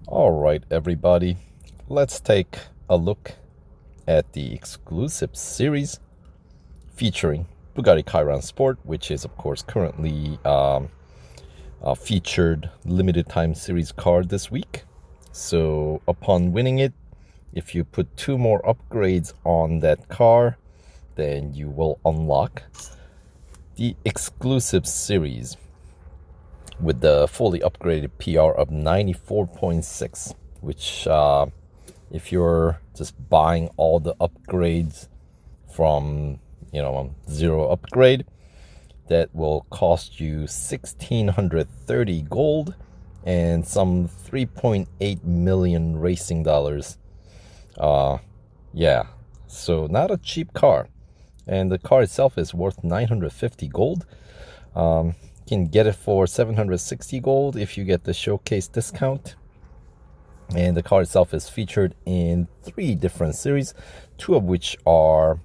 All right, everybody, let's take a look at the exclusive series featuring Bugatti Chiron Sport, which is, of course, currently a featured limited time series car this week. So, upon winning it, if you put 2 more upgrades on that car, then you will unlock the exclusive series with the fully upgraded PR of 94.6, which if you're just buying all the upgrades from zero upgrade, that will cost you 1,630 gold and some 3.8 million racing dollars. Yeah, so not a cheap car, and the car itself is worth 950 gold. You can get it for 760 gold if you get the showcase discount. And the car itself is featured in 3 different series, 2 of which are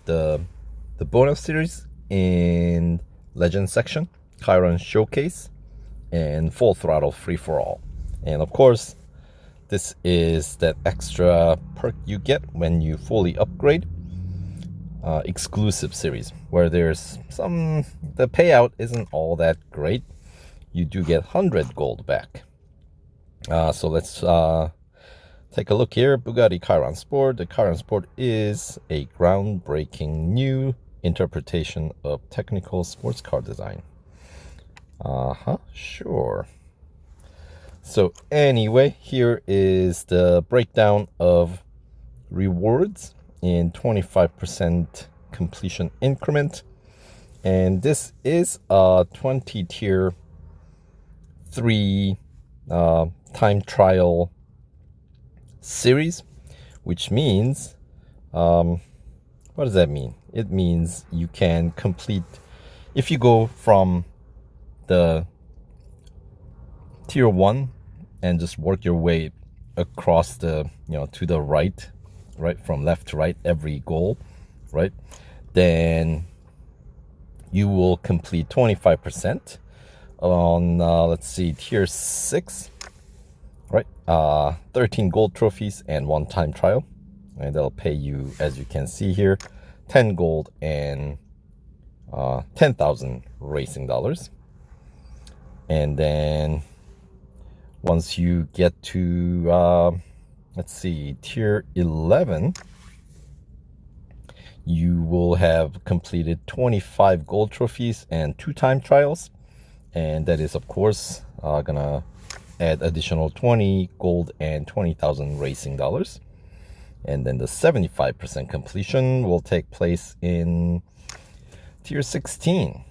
the bonus series in Legend section, Chiron Showcase, and Full Throttle Free for All. And of course, this is that extra perk you get when you fully upgrade. Exclusive series, where there's the payout isn't all that great. You do get 100 gold back. So let's take a look here. Bugatti Chiron Sport. The Chiron Sport is a groundbreaking new interpretation of technical sports car design. Sure. So anyway, here is the breakdown of rewards in 25% completion increment. And this is a 20 tier 3 time trial series, which means what does that mean? It means you can complete, if you go from the tier 1 and just work your way across the to the right from left to right every goal, right, then you will complete 25% on let's see, tier 6, right, 13 gold trophies and 1 time trial, and that'll pay you, as you can see here, 10 gold and 10,000 racing dollars. And then once you get to let's see, tier 11, you will have completed 25 gold trophies and 2 time trials, and that is of course gonna add additional 20 gold and 20,000 racing dollars. And then the 75% completion will take place in tier 16,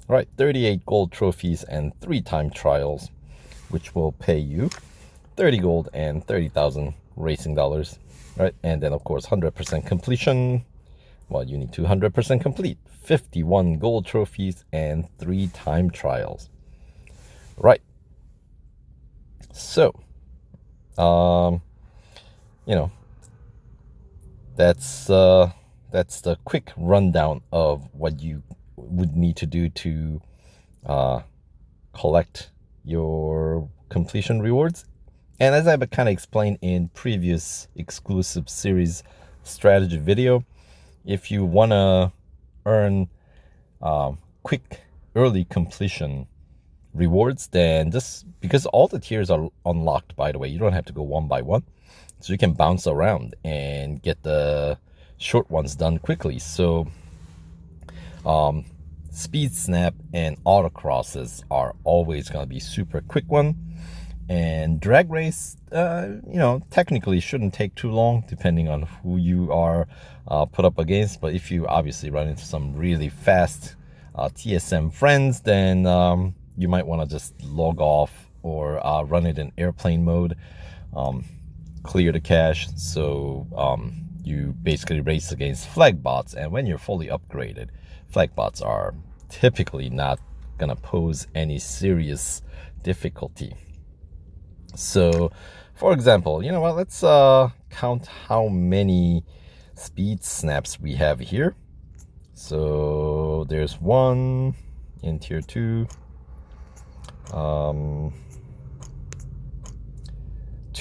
right, 38 gold trophies and 3 time trials, which will pay you 30 gold and 30,000 racing dollars, right? And then of course 100% completion, well, you need to 100% complete 51 gold trophies and 3 time trials, right? So that's the quick rundown of what you would need to do to collect your completion rewards. And as I've kind of explained in previous exclusive series strategy video, if you want to earn quick early completion rewards, then just because all the tiers are unlocked, by the way, you don't have to go one by one, so you can bounce around and get the short ones done quickly. So speed snap and autocrosses are always going to be super quick one, and drag race technically shouldn't take too long depending on who you are put up against. But if you obviously run into some really fast TSM friends, then you might want to just log off or run it in airplane mode, clear the cache. So you basically race against flag bots, and when you're fully upgraded, flag bots are typically not gonna pose any serious difficulty. So for example, let's count how many speed snaps we have here. So there's 1 in tier 2,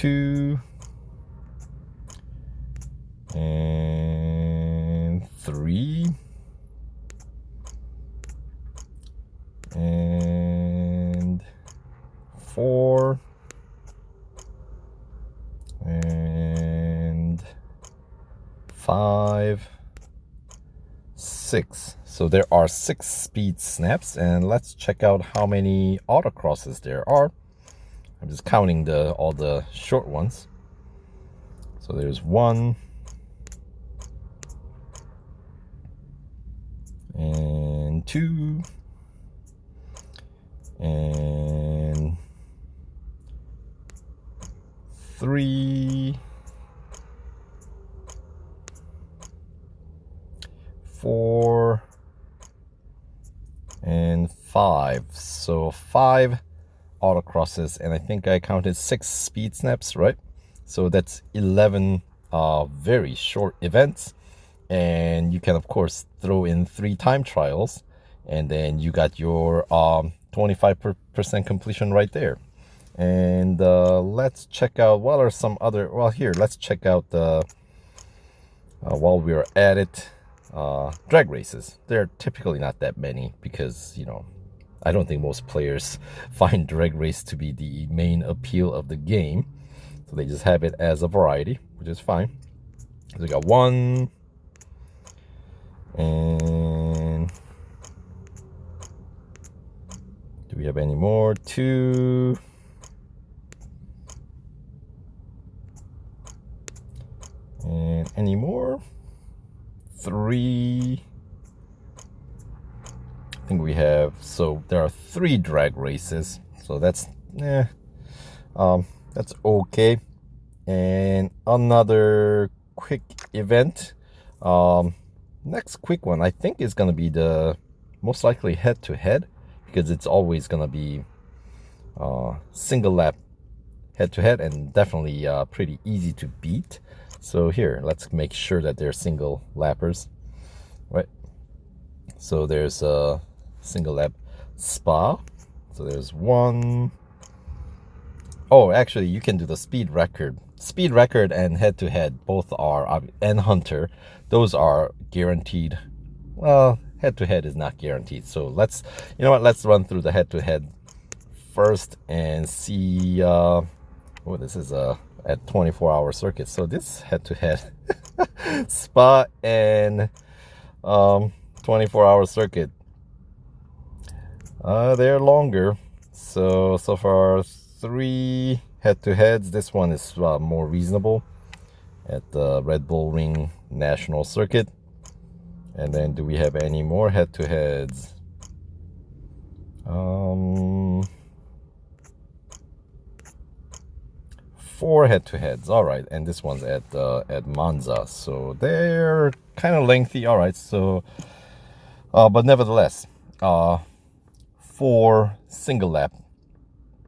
2, and 3, and 4, and 5, 6. So there are 6 speed snaps, and let's check out how many autocrosses there are. I'm just counting all the short ones. So there's 1, and 2, and 3, 4, and 5. So 5 autocrosses, and I think I counted 6 speed snaps, right? So that's 11 very short events, and you can of course throw in 3 time trials, and then you got your 25% completion right there. And let's check out what are some other, well, here, let's check out the while we're at it, drag races. They're typically not that many because, you know, I don't think most players find drag race to be the main appeal of the game. So they just have it as a variety, which is fine. So we got 1, and do we have any more? 2, and any more? 3. I think we have, so there are 3 drag races, so that's that's okay. And another quick event, next quick one I think is gonna be the most likely head-to-head, because it's always gonna be single lap head-to-head, and definitely pretty easy to beat. So here, let's make sure that they're single lappers, right? So there's a single lap Spa. So there's 1. Oh, actually, you can do the speed record. Speed record and head-to-head both are, and Hunter, those are guaranteed. Well, head-to-head is not guaranteed. So let's, you know what? Let's run through the head-to-head first and see. Oh, this is at 24-hour circuit. So this head-to-head Spa and 24-hour circuit, they're longer. So far 3 head-to-heads. This one is more reasonable at the Red Bull Ring National Circuit. And then do we have any more head-to-heads? 4 head-to-heads. All right, and this one's at Monza, so they're kind of lengthy. All right, so but nevertheless, 4 single lap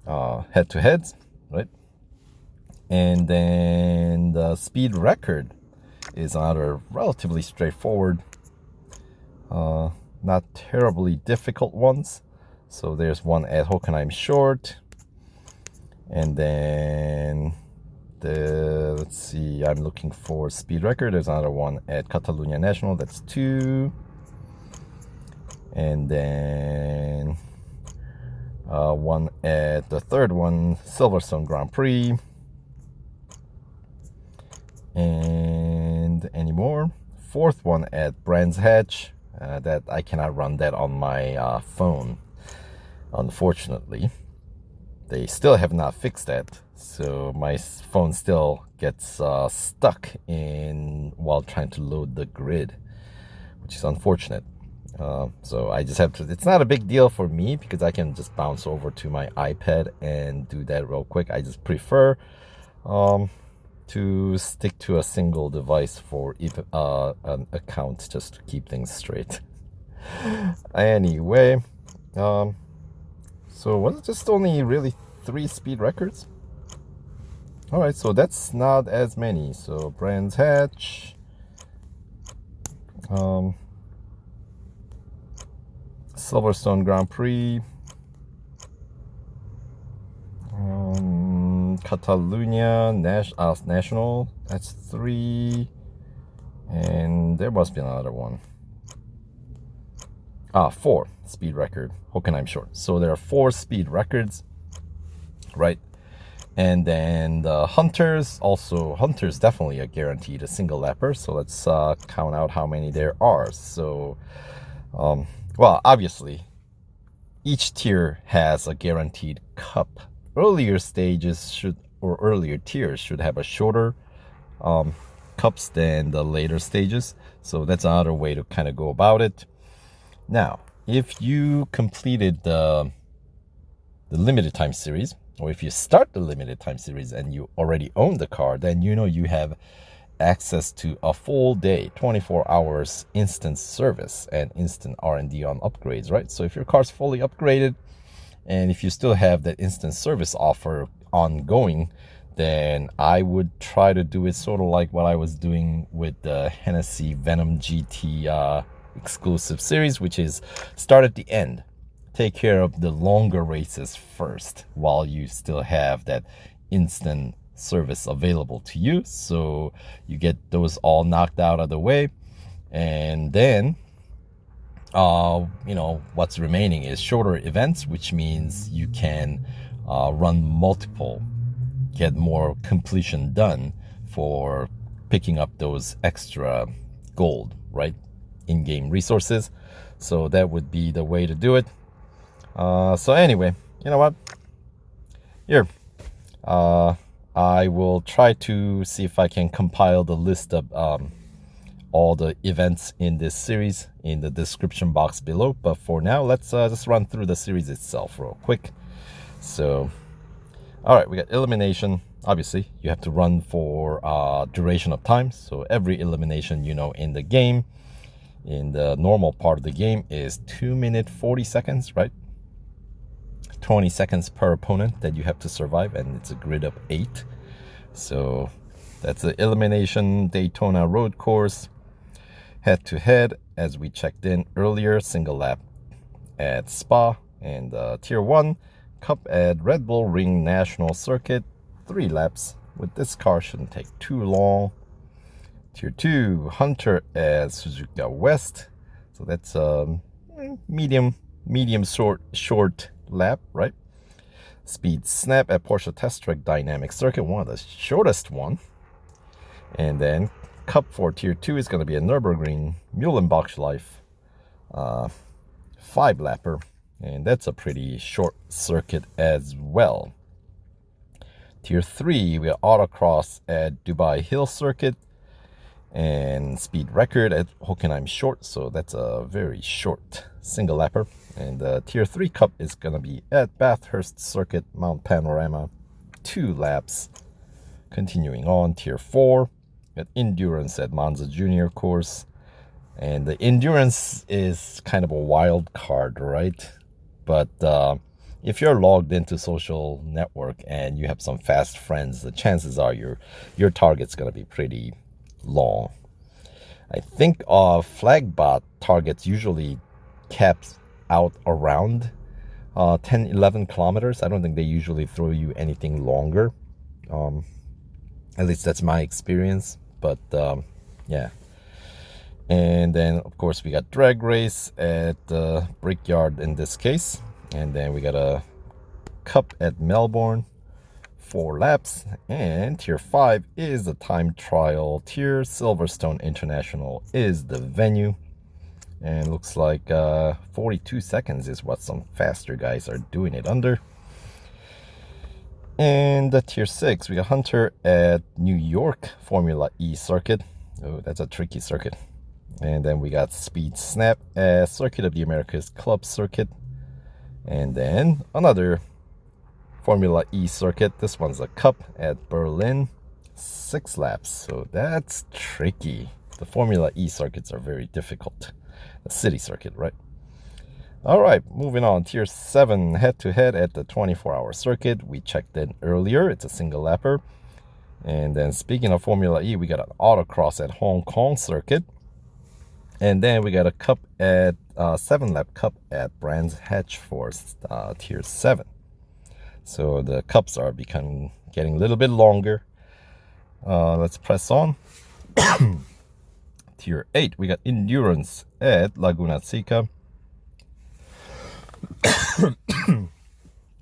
head-to-heads, right? And then the speed record is another relatively straightforward, not terribly difficult ones. So there's one at Hockenheim Short, and then let's see, I'm looking for speed record. There's another one at Catalunya National, that's 2. And then one at the third one, Silverstone Grand Prix. And any more? 4th one at Brands Hatch. That I cannot run that on my phone, unfortunately. They still have not fixed that, so my phone still gets stuck while trying to load the grid, which is unfortunate. So I just have to, it's not a big deal for me because I can just bounce over to my iPad and do that real quick. I just prefer to stick to a single device for an account, just to keep things straight. Anyway, so was it just only really 3 speed records? All right, so that's not as many. So Brands Hatch, Silverstone Grand Prix, Catalunya National, that's 3. And there must be another one. 4 speed record, Hockenheim Short. So there are 4 speed records, right? And then the Hunters, also Hunters definitely a guaranteed a single lapper. So let's count out how many there are. So, well, obviously, each tier has a guaranteed cup. Earlier tiers should have a shorter cups than the later stages. So that's another way to kind of go about it. Now, if you completed the limited time series, or if you start the limited time series and you already own the car, then you know you have access to a full day, 24 hours instant service and instant R&D on upgrades, right? So if your car's fully upgraded and if you still have that instant service offer ongoing, then I would try to do it sort of like what I was doing with the Hennessy Venom GT exclusive series, which is start at the end. Take care of the longer races first while you still have that instant service available to you. So you get those all knocked out of the way. And then, what's remaining is shorter events, which means you can run multiple, get more completion done for picking up those extra gold, right? In-game resources. So that would be the way to do it. So anyway, you know what? Here, I will try to see if I can compile the list of all the events in this series in the description box below. But for now, let's just run through the series itself real quick. So, all right, we got Elimination. Obviously, you have to run for duration of time. So every elimination, in the game, in the normal part of the game is 2 minutes 40 seconds, right? 20 seconds per opponent that you have to survive, and it's a grid of 8. So that's the Elimination Daytona Road Course. Head to head, as we checked in earlier, single lap at Spa, and Tier 1 Cup at Red Bull Ring National Circuit, 3 laps. With this car, shouldn't take too long. Tier 2 Hunter at Suzuka West, so that's medium short lap, right? Speed Snap at Porsche Test Track Dynamic Circuit, one of the shortest one. And then Cup for Tier 2 is going to be a Nürburgring Mühlenbach Life 5-lapper, and that's a pretty short circuit as well. Tier 3, we got Autocross at Dubai Hill Circuit, and Speed Record at Hockenheim Short, so that's a very short single lapper. And the Tier 3 Cup is going to be at Bathurst Circuit, Mount Panorama, 2 laps. Continuing on, Tier 4, at Endurance at Monza Junior Course. And the Endurance is kind of a wild card, right? But if you're logged into social network and you have some fast friends, the chances are your target's going to be pretty long. I think Flagbot targets usually caps out around 10-11 kilometers. I don't think they usually throw you anything longer. At least that's my experience. But yeah. And then of course we got drag race at the Brickyard in this case, and then we got a cup at Melbourne, 4 laps. And Tier 5 is the time trial tier. Silverstone International is the venue, and looks like 42 seconds is what some faster guys are doing it under. And the Tier 6, we got Hunter at New York Formula E circuit. Oh, that's a tricky circuit. And then we got Speed Snap at Circuit of the Americas Club Circuit. And then another Formula E circuit. This one's a cup at Berlin, 6 laps. So that's tricky. The Formula E circuits are very difficult. The city circuit, right? All right, moving on. Tier 7 head-to-head at the 24-hour circuit. We checked in earlier. It's a single lapper. And then speaking of Formula E, we got an autocross at Hong Kong circuit. And then we got a cup at 7-lap cup at Brands Hatch for Tier 7. So the cups are getting a little bit longer. Let's press on. Tier 8, we got Endurance at Laguna Seca.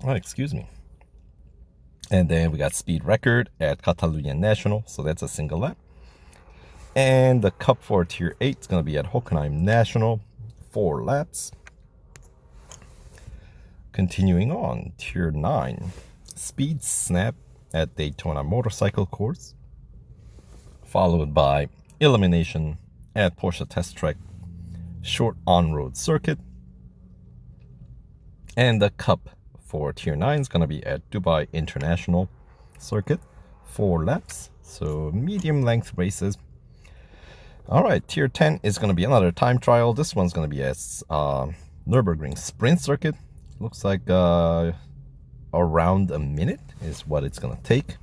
Oh, excuse me. And then we got Speed Record at Catalunya National, so that's a single lap. And the cup for Tier 8 is going to be at Hockenheim National, 4 laps. Continuing on, Tier 9, Speed Snap at Daytona Motorcycle Course, followed by Elimination at Porsche Test Track, short on-road circuit. And the cup for Tier 9 is going to be at Dubai International Circuit, 4 laps, so medium length races. All right, Tier 10 is going to be another time trial. This one's going to be at Nürburgring Sprint Circuit. Looks like around a minute is what it's going to take.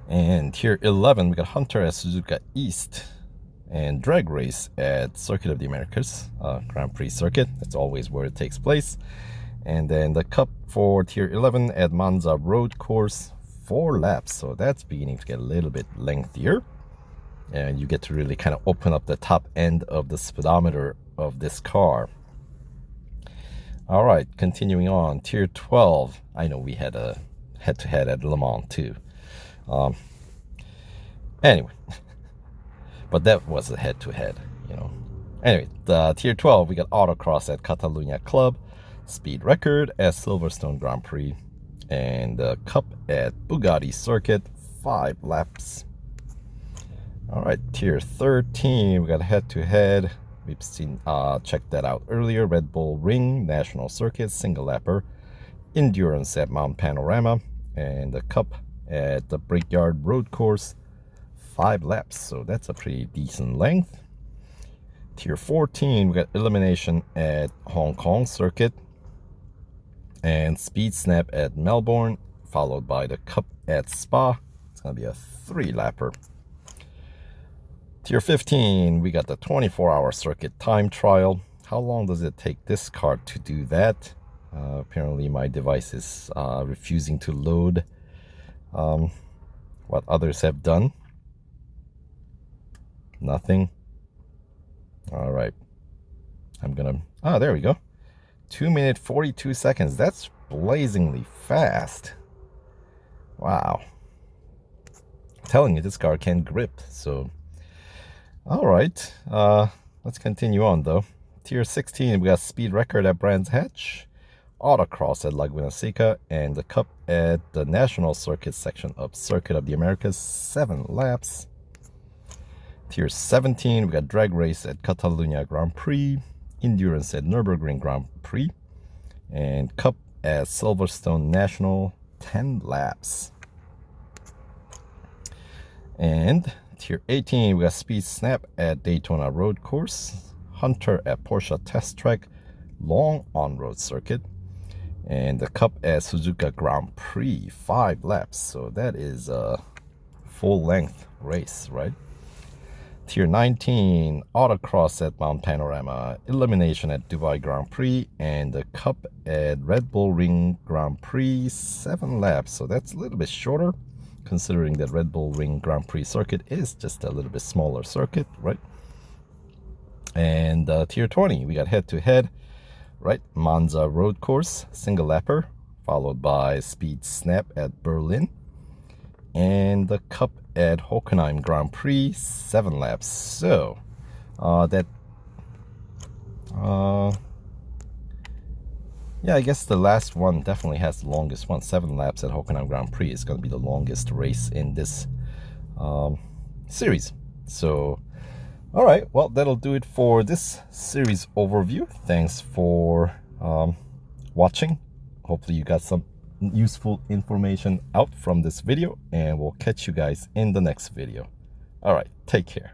And Tier 11, we got Hunter at Suzuka East and drag race at Circuit of the Americas, Grand Prix Circuit. That's always where it takes place. And then the cup for Tier 11 at Monza Road Course, 4 laps. So that's beginning to get a little bit lengthier. And you get to really kind of open up the top end of the speedometer of this car. All right, continuing on, Tier 12. I know we had a head-to-head at Le Mans too. Anyway, but that was a head-to-head, you know. Anyway, the Tier 12, we got Autocross at Catalunya Club, Speed Record at Silverstone Grand Prix, and the Cup at Bugatti Circuit, 5 laps. All right, Tier 13, we got head-to-head. We've seen, checked that out earlier. Red Bull Ring National Circuit, single lapper. Endurance at Mount Panorama, and the Cup at the Brickyard Road Course, 5 laps. So that's a pretty decent length. Tier 14, we got Elimination at Hong Kong Circuit, and Speed Snap at Melbourne, followed by the Cup at Spa. It's gonna be a 3-lapper. Tier 15, we got the 24-hour circuit time trial. How long does it take this car to do that? Apparently my device is refusing to load what others have done. Nothing. All right. There we go. 2 minutes, 42 seconds. That's blazingly fast. Wow. I'm telling you, this car can grip, so... All right, let's continue on though. Tier 16, we got Speed Record at Brands Hatch, Autocross at Laguna Seca, and the Cup at the National Circuit section of Circuit of the Americas, 7 laps. Tier 17, we got Drag Race at Catalunya Grand Prix, Endurance at Nürburgring Grand Prix, and Cup at Silverstone National, 10 laps. And Tier 18, we got Speed Snap at Daytona Road Course, Hunter at Porsche Test Track, long on-road circuit, and the Cup at Suzuka Grand Prix, 5 laps. So that is a full-length race, right? Tier 19, Autocross at Mount Panorama, Elimination at Dubai Grand Prix, and the Cup at Red Bull Ring Grand Prix, 7 laps. So that's a little bit shorter, considering that Red Bull Ring Grand Prix circuit is just a little bit smaller circuit, right? And Tier 20, we got head-to-head, right? Monza Road Course, single lapper, followed by Speed Snap at Berlin, and the Cup at Hockenheim Grand Prix, 7 laps. So, yeah, I guess the last one definitely has the longest one. 7 laps at Hockenheim Grand Prix is going to be the longest race in this series. So, all right, well, that'll do it for this series overview. Thanks for watching. Hopefully you got some useful information out from this video, and we'll catch you guys in the next video. All right, take care.